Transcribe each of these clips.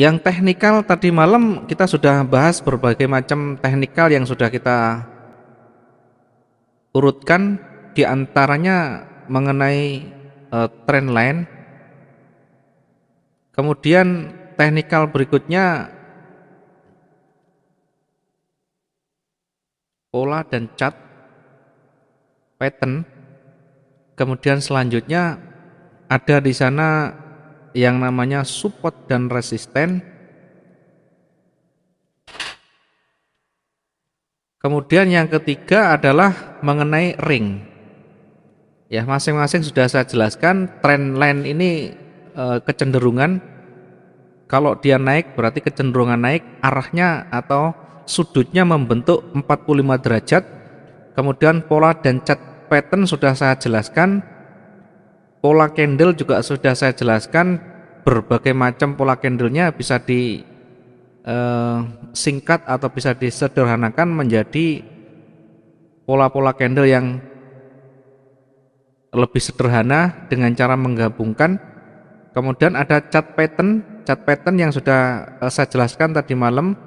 Yang teknikal tadi malam kita sudah bahas berbagai macam teknikal yang sudah kita urutkan, di antaranya mengenai trend line. Kemudian teknikal berikutnya pola dan chart pattern. Kemudian selanjutnya ada di sana yang namanya support dan resisten. Kemudian yang ketiga adalah mengenai ring. Ya, masing-masing sudah saya jelaskan. Trend line ini kecenderungan, kalau dia naik berarti kecenderungan naik, arahnya atau sudutnya membentuk 45 derajat. Kemudian pola dan chart pattern sudah saya jelaskan. Pola candle juga sudah saya jelaskan. Berbagai macam pola candlenya bisa disingkat atau bisa disederhanakan menjadi pola-pola candle yang lebih sederhana dengan cara menggabungkan. Kemudian ada chart pattern yang sudah saya jelaskan tadi malam.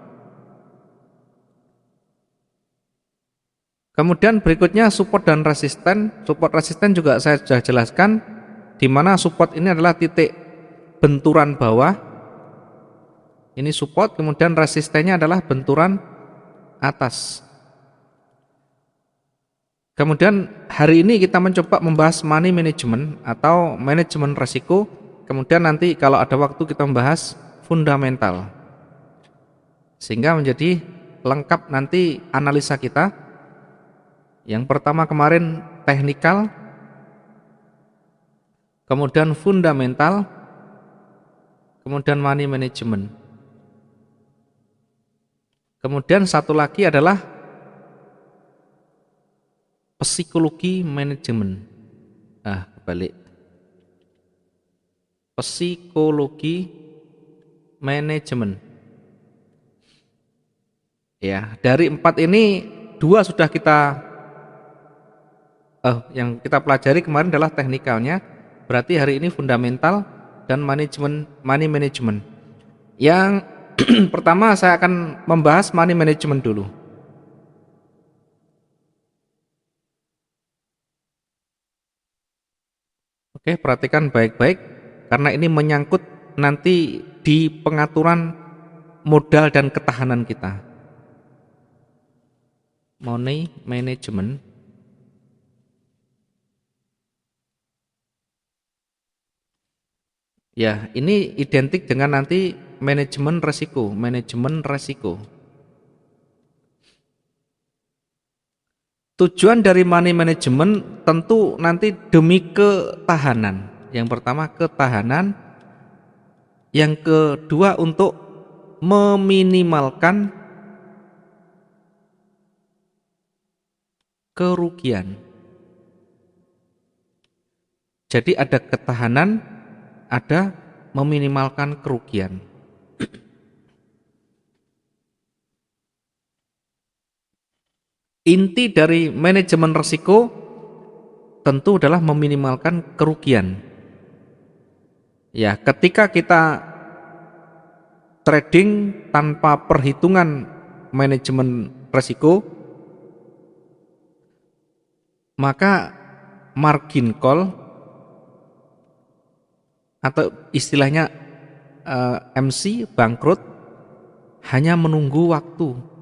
Kemudian berikutnya support dan resisten. Support resisten juga saya sudah jelaskan, di mana support ini adalah titik benturan bawah. Ini support, kemudian resistennya adalah benturan atas. Kemudian hari ini kita mencoba membahas money management atau manajemen resiko. Kemudian nanti kalau ada waktu kita membahas fundamental, sehingga menjadi lengkap nanti analisa kita. Yang pertama kemarin teknikal, kemudian fundamental, kemudian money management. Kemudian satu lagi adalah psikologi manajemen. Kebalik. Psikologi manajemen. Ya, dari 4 ini 2 sudah kita yang kita pelajari kemarin adalah teknikalnya. Berarti hari ini fundamental dan money management. Yang pertama saya akan membahas money management dulu. Oke, perhatikan baik-baik karena ini menyangkut nanti di pengaturan modal dan ketahanan kita. Money management. Ya, ini identik dengan nanti manajemen resiko. Tujuan dari money management tentu nanti demi ketahanan. Yang pertama ketahanan, yang kedua untuk meminimalkan kerugian. Jadi ada ketahanan, ada meminimalkan kerugian. Inti dari manajemen risiko tentu adalah meminimalkan kerugian. Ya, ketika kita trading tanpa perhitungan manajemen risiko, maka margin call atau istilahnya MC bangkrut hanya menunggu waktu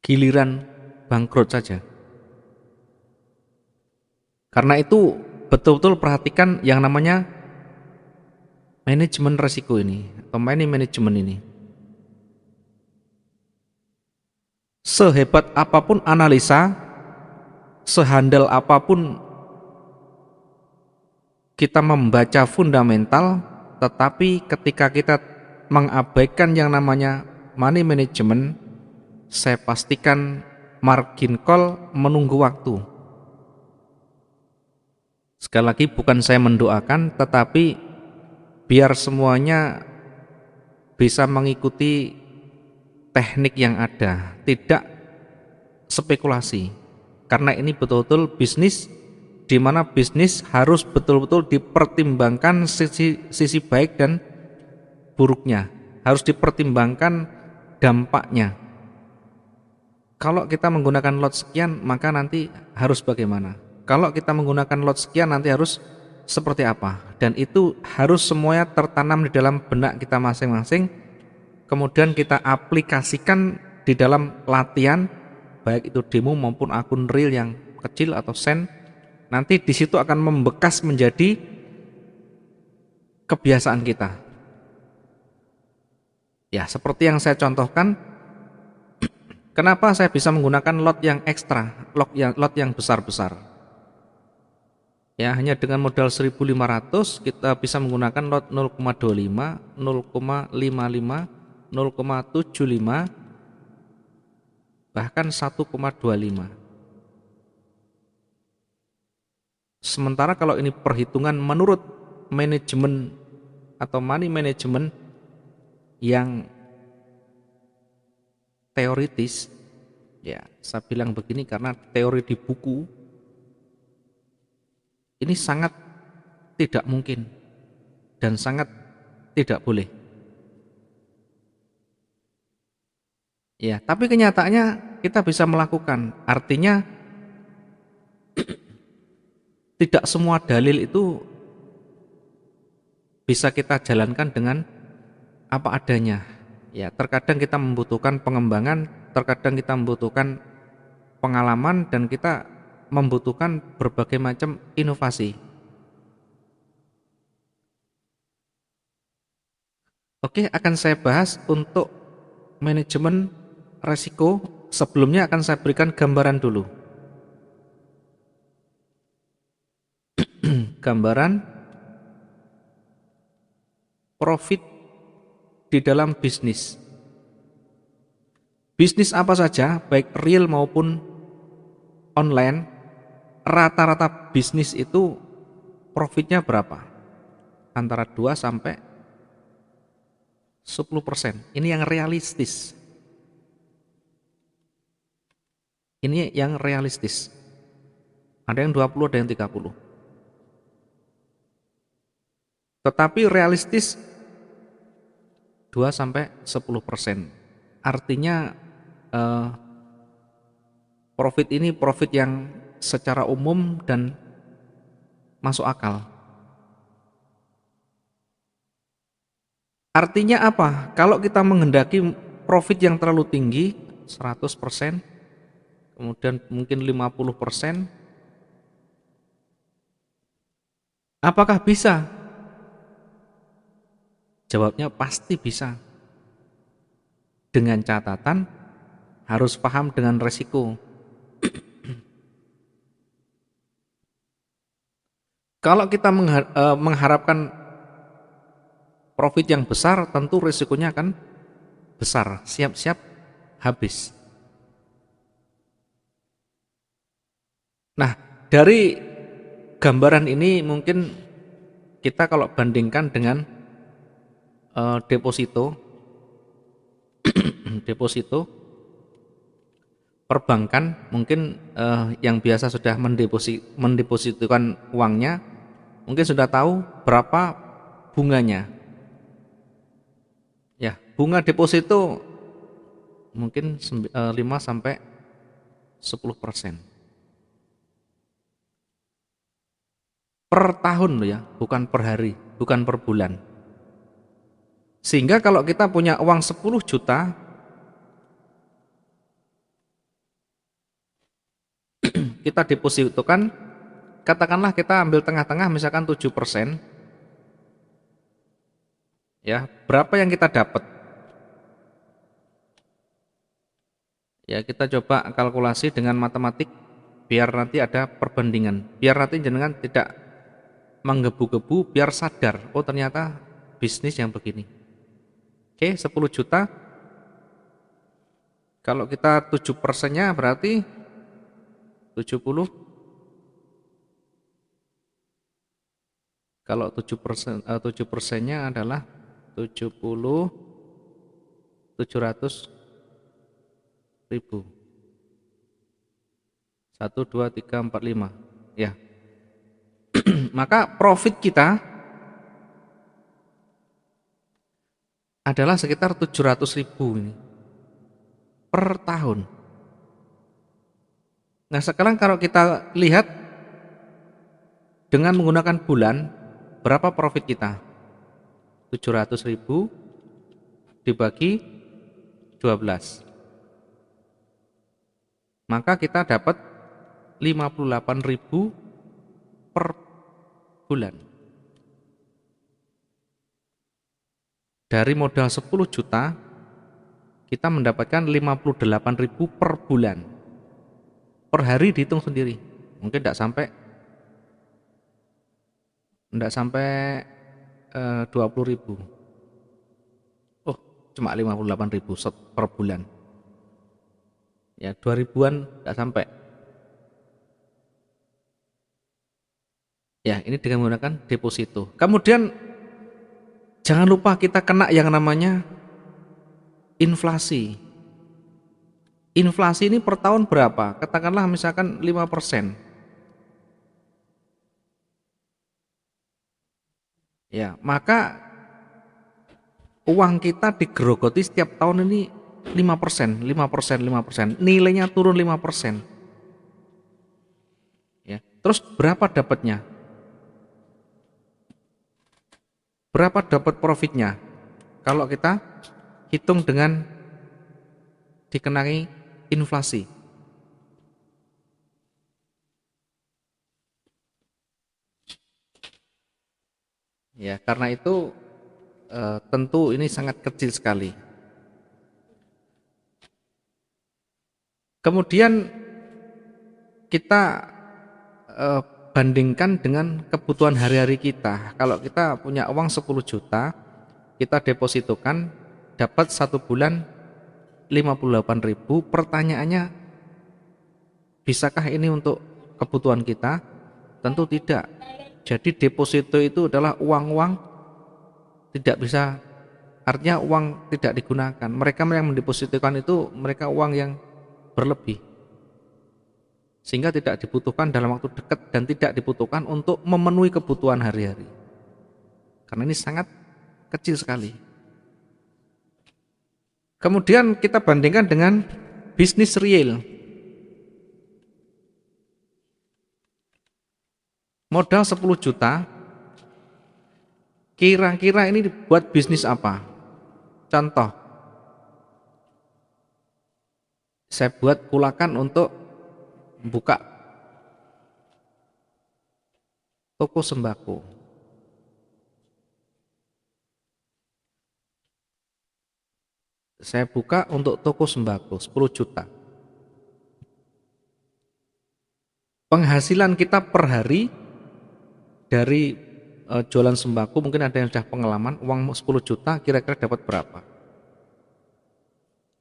giliran bangkrut saja. Karena itu betul-betul perhatikan yang namanya manajemen risiko ini atau money management ini. Sehebat apapun analisa, sehandal apapun kita membaca fundamental, tetapi ketika kita mengabaikan yang namanya money management, saya pastikan margin call menunggu waktu. Sekali lagi bukan saya mendoakan, tetapi biar semuanya bisa mengikuti teknik yang ada, tidak spekulasi. Karena ini betul-betul bisnis di mana bisnis harus betul-betul dipertimbangkan sisi baik dan buruknya, harus dipertimbangkan dampaknya. Kalau kita menggunakan lot sekian, maka nanti harus bagaimana? Kalau kita menggunakan lot sekian, nanti harus seperti apa? Dan itu harus semuanya tertanam di dalam benak kita masing-masing, kemudian kita aplikasikan di dalam latihan, baik itu demo maupun akun real yang kecil atau sen. Nanti di situ akan membekas menjadi kebiasaan kita. Ya, seperti yang saya contohkan, kenapa saya bisa menggunakan lot yang ekstra, lot yang besar-besar. Ya, hanya dengan modal 1.500 kita bisa menggunakan lot 0,25, 0,55, 0,75, bahkan 1,25. Sementara kalau ini perhitungan menurut manajemen atau money management yang teoritis, ya saya bilang begini karena teori di buku ini sangat tidak mungkin dan sangat tidak boleh. Ya, tapi kenyataannya kita bisa melakukan. Artinya tidak semua dalil itu bisa kita jalankan dengan apa adanya. Ya, terkadang kita membutuhkan pengembangan, terkadang kita membutuhkan pengalaman, dan kita membutuhkan berbagai macam inovasi. Oke, akan saya bahas untuk manajemen resiko. Sebelumnya akan saya berikan gambaran dulu. Gambaran profit di dalam bisnis. Bisnis apa saja, baik real maupun online, rata-rata bisnis itu profitnya berapa? Antara 2 sampai 10%. Ini yang realistis. Ini yang realistis. Ada yang 20, ada yang 30. Tetapi realistis 2 sampai 10%. Artinya profit ini profit yang secara umum dan masuk akal. Artinya apa? Kalau kita menghendaki profit yang terlalu tinggi 100%, kemudian mungkin 50%, apakah bisa? Jawabnya pasti bisa. Dengan catatan harus paham dengan resiko. Kalau kita mengharapkan profit yang besar, tentu resikonya akan besar. Siap-siap habis. Nah, dari gambaran ini mungkin kita kalau bandingkan dengan deposito perbankan, mungkin yang biasa sudah mendepositokan uangnya mungkin sudah tahu berapa bunganya. Ya, bunga deposito mungkin 5 sampai 10% per tahun loh ya, bukan per hari, bukan per bulan. Sehingga kalau kita punya uang 10 juta, kita depositokan, katakanlah kita ambil tengah-tengah misalkan 7%, ya, berapa yang kita dapat? Ya, kita coba kalkulasi dengan matematik biar nanti ada perbandingan, biar nanti jenengan tidak menggebu-gebu, biar sadar, oh ternyata bisnis yang begini. Oke, 10 juta, kalau kita 7%-nya berarti 70. Kalau 7%-nya adalah 70, 700 ribu. 1, 2, 3, 4, 5. Ya, Maka profit kita adalah sekitar 700.000 ini per tahun. Nah sekarang kalau kita lihat dengan menggunakan bulan, berapa profit kita? 700.000 dibagi 12, maka kita dapat 58.000 per bulan. Dari modal 10 juta kita mendapatkan 58.000 per bulan. Per hari dihitung sendiri, mungkin tidak sampai 20.000. Oh, cuma 58.000 per bulan. Ya, 2000-an tidak sampai. Ya, ini dengan menggunakan deposito. Kemudian jangan lupa kita kena yang namanya inflasi. Inflasi ini per tahun berapa? Katakanlah misalkan 5%. Ya, maka uang kita digerogoti setiap tahun ini 5%, 5%, 5%. Nilainya turun 5%. Ya. Terus berapa dapatnya? Berapa dapat profitnya? Kalau kita hitung dengan dikenai inflasi. Ya, karena itu tentu ini sangat kecil sekali. Kemudian kita bandingkan dengan kebutuhan hari-hari kita. Kalau kita punya uang 10 juta, kita depositokan dapat 1 bulan 58.000. Pertanyaannya, bisakah ini untuk kebutuhan kita? Tentu tidak. Jadi deposito itu adalah uang-uang tidak bisa, artinya uang tidak digunakan. Mereka yang mendepositokan itu mereka uang yang berlebih, sehingga tidak dibutuhkan dalam waktu dekat dan tidak dibutuhkan untuk memenuhi kebutuhan hari-hari. Karena ini sangat kecil sekali. Kemudian kita bandingkan dengan bisnis real. Modal 10 juta, kira-kira ini buat bisnis apa? Contoh, saya buat kulakan untuk buka toko sembako. Saya buka untuk toko sembako 10 juta. Penghasilan kita per hari dari jualan sembako, mungkin ada yang sudah pengalaman, uang 10 juta kira-kira dapat berapa?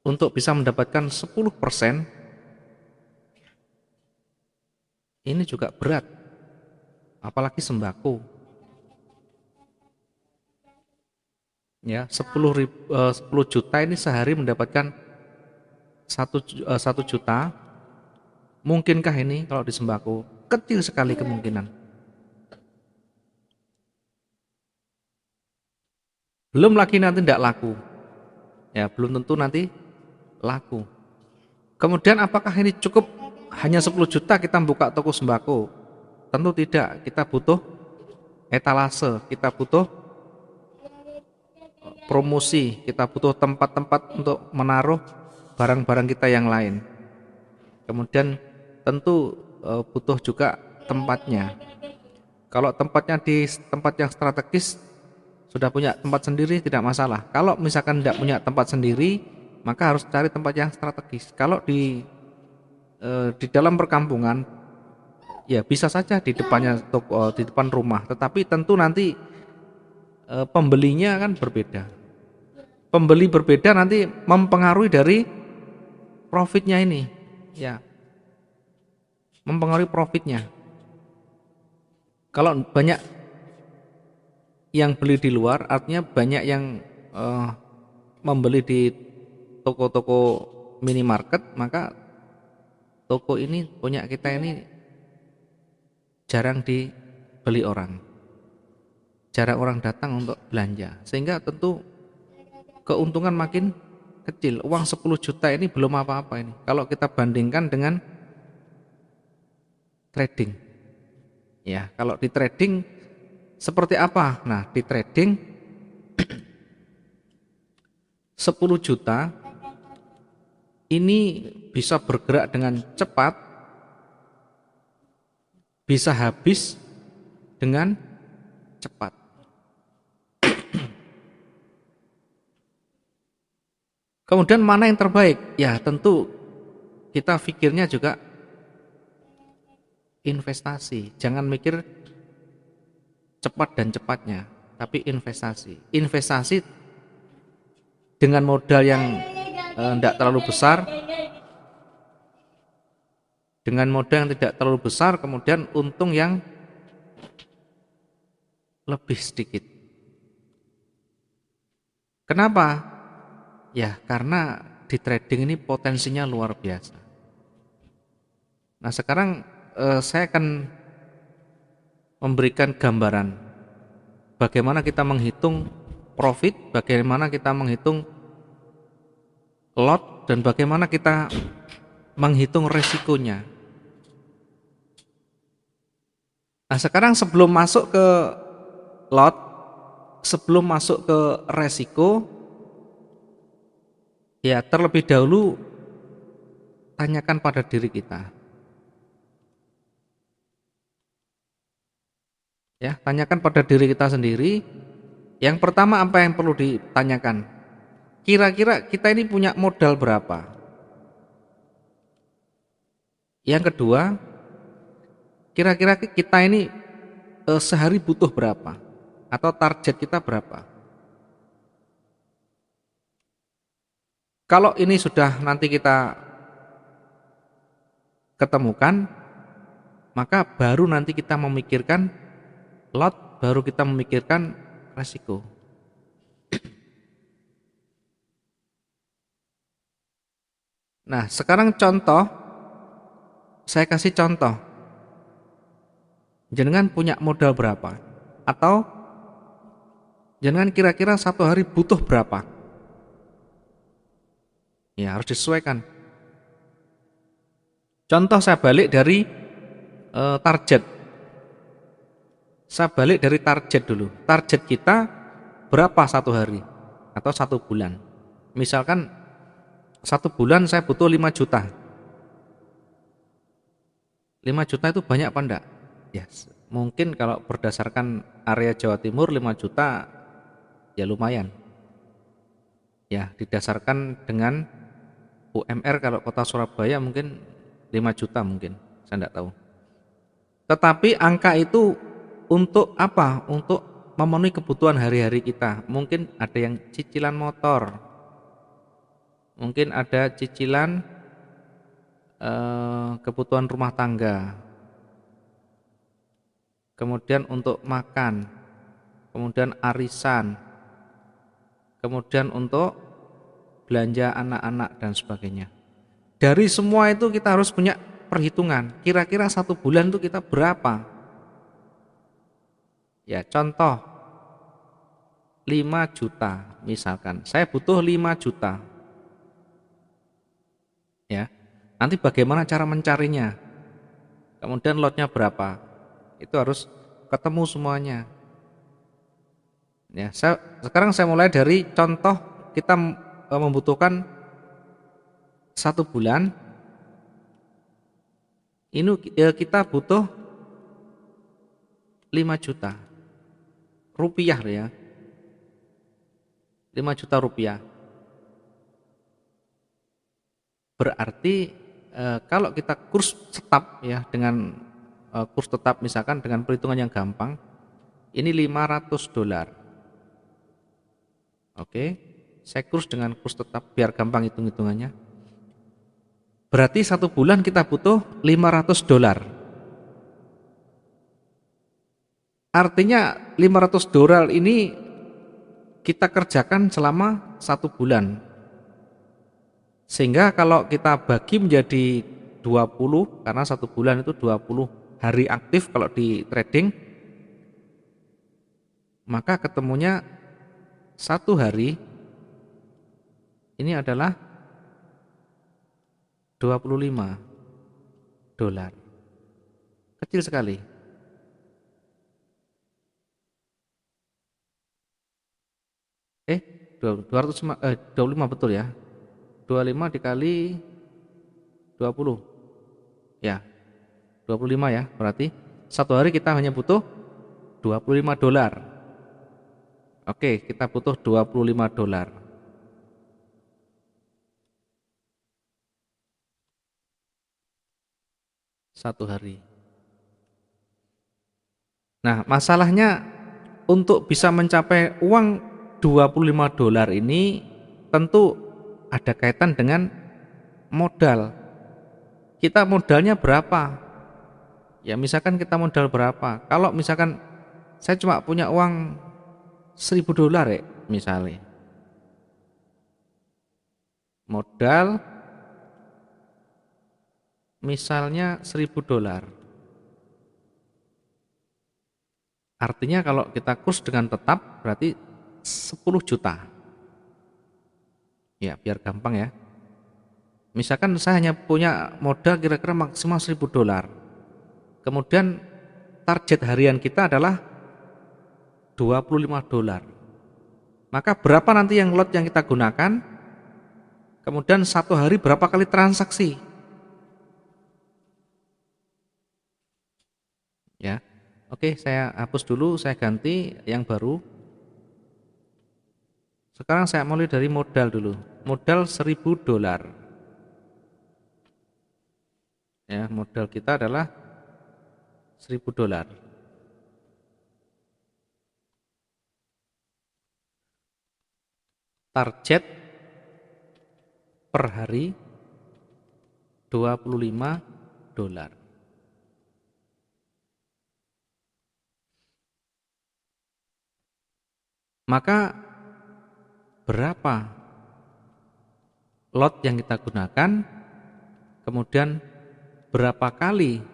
Untuk bisa mendapatkan 10%, ini juga berat, apalagi sembako. Ya, 10 juta ini sehari mendapatkan 1 juta. Mungkinkah ini kalau di sembako? Kecil sekali kemungkinan. Belum lagi nanti tidak laku. Ya, belum tentu nanti laku. Kemudian apakah ini cukup hanya 10 juta kita buka toko sembako? Tentu tidak. Kita butuh etalase, kita butuh promosi, kita butuh tempat-tempat untuk menaruh barang-barang kita yang lain. Kemudian tentu butuh juga tempatnya. Kalau tempatnya di tempat yang strategis, sudah punya tempat sendiri tidak masalah. Kalau misalkan tidak punya tempat sendiri, maka harus cari tempat yang strategis. Kalau di dalam perkampungan, ya bisa saja di depannya toko, di depan rumah, tetapi tentu nanti pembelinya kan berbeda. Pembeli berbeda nanti mempengaruhi dari profitnya ini, ya, mempengaruhi profitnya. Kalau banyak yang beli di luar, artinya banyak yang membeli di toko-toko minimarket, maka toko ini punya kita ini jarang beli orang, jarang orang datang untuk belanja, sehingga tentu keuntungan makin kecil. Uang 10 juta ini belum apa-apa ini kalau kita bandingkan dengan trading. Ya, kalau di trading seperti apa? Nah, di trading 10 juta ini bisa bergerak dengan cepat, bisa habis dengan cepat. Kemudian mana yang terbaik? Ya, tentu kita pikirnya juga investasi. Jangan mikir cepat dan cepatnya, tapi investasi. Investasi dengan modal yang tidak terlalu besar, dengan modal yang tidak terlalu besar, kemudian untung yang lebih sedikit. Kenapa? Ya, karena di trading ini potensinya luar biasa. Nah, sekarang saya akan memberikan gambaran bagaimana kita menghitung profit, bagaimana kita menghitung lot, dan bagaimana kita menghitung resikonya. Nah, sekarang sebelum masuk ke lot, sebelum masuk ke resiko, ya terlebih dahulu tanyakan pada diri kita. Ya, tanyakan pada diri kita sendiri. Yang pertama, apa yang perlu ditanyakan? Kira-kira kita ini punya modal berapa? Yang kedua, kira-kira kita ini sehari butuh berapa? Atau target kita berapa? Kalau ini sudah nanti kita ketemukan, maka baru nanti kita memikirkan lot, baru kita memikirkan resiko. Nah, sekarang contoh, saya kasih contoh. Jenengan punya modal berapa? Atau jenengan kira-kira satu hari butuh berapa? Ya, harus disesuaikan. Contoh saya balik dari target. Saya balik dari target dulu. Target kita berapa satu hari atau satu bulan? Misalkan satu bulan saya butuh 5 juta. 5 juta itu banyak apa enggak? Yes. Mungkin kalau berdasarkan area Jawa Timur 5 juta ya lumayan. Ya, didasarkan dengan UMR kalau kota Surabaya mungkin 5 juta mungkin, saya enggak tahu. Tetapi angka itu untuk apa? Untuk memenuhi kebutuhan hari-hari kita. Mungkin ada yang cicilan motor, mungkin ada cicilan kebutuhan rumah tangga, kemudian untuk makan, kemudian arisan, kemudian untuk belanja anak-anak dan sebagainya. Dari semua itu kita harus punya perhitungan, kira-kira satu bulan itu kita berapa. Ya, contoh 5 juta misalkan, saya butuh 5 juta. Ya, nanti bagaimana cara mencarinya, kemudian lotnya berapa, itu harus ketemu semuanya. Ya, sekarang saya mulai dari contoh kita membutuhkan satu bulan, ini kita butuh 5 juta rupiah ya, 5 juta rupiah. Berarti kalau kita kurs tetap ya, dengan kurs tetap misalkan dengan perhitungan yang gampang, ini 500 dolar. Oke, saya kurs dengan kurs tetap biar gampang hitung-hitungannya. Berarti satu bulan kita butuh 500 dolar. Artinya 500 dolar ini kita kerjakan selama satu bulan. Sehingga kalau kita bagi menjadi 20, karena satu bulan itu 20 hari aktif kalau di trading, maka ketemunya satu hari ini adalah $25. Kecil sekali. Eh, 25 betul ya. 25 dikali 20. Ya, 25 ya. Berarti satu hari kita hanya butuh $25. Oke, kita butuh $25 satu hari. Nah, masalahnya untuk bisa mencapai uang $25 ini tentu ada kaitan dengan modal. Kita modalnya berapa? Ya misalkan kita modal berapa? Kalau misalkan saya cuma punya uang $1.000 ya misalnya. Modal misalnya $1.000. Artinya kalau kita kurs dengan tetap berarti 10 juta. Ya, biar gampang ya. Misalkan saya hanya punya modal kira-kira maksimal $1.000. Kemudian target harian kita adalah $25. Maka berapa nanti yang lot yang kita gunakan? Kemudian satu hari berapa kali transaksi? Ya. Oke, saya hapus dulu, saya ganti yang baru. Sekarang saya mulai dari modal dulu. Modal $1.000. Ya, modal kita adalah $1.000. Target per hari $25. Maka berapa lot yang kita gunakan, kemudian berapa kali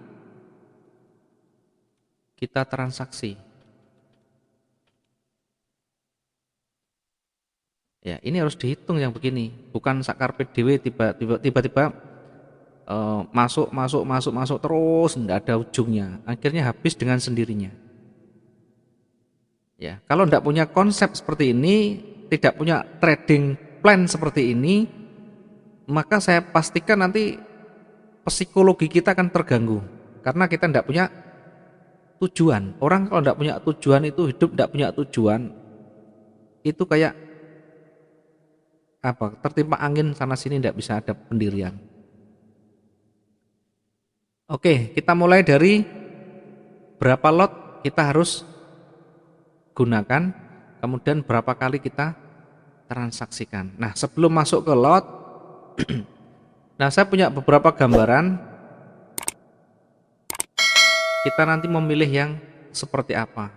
kita transaksi. Ya, ini harus dihitung yang begini, bukan sakarpe dewe tiba-tiba masuk terus tidak ada ujungnya, akhirnya habis dengan sendirinya. Ya, kalau tidak punya konsep seperti ini, tidak punya trading plan seperti ini, maka saya pastikan nanti psikologi kita akan terganggu karena kita tidak punya tujuan. Orang kalau tidak punya tujuan itu hidup tidak punya tujuan itu kayak apa? Tertimpa angin sana sini tidak bisa ada pendirian. Oke, kita mulai dari berapa lot kita harus gunakan, kemudian berapa kali kita transaksikan. Nah, sebelum masuk ke lot, nah saya punya beberapa gambaran. Kita nanti memilih yang seperti apa.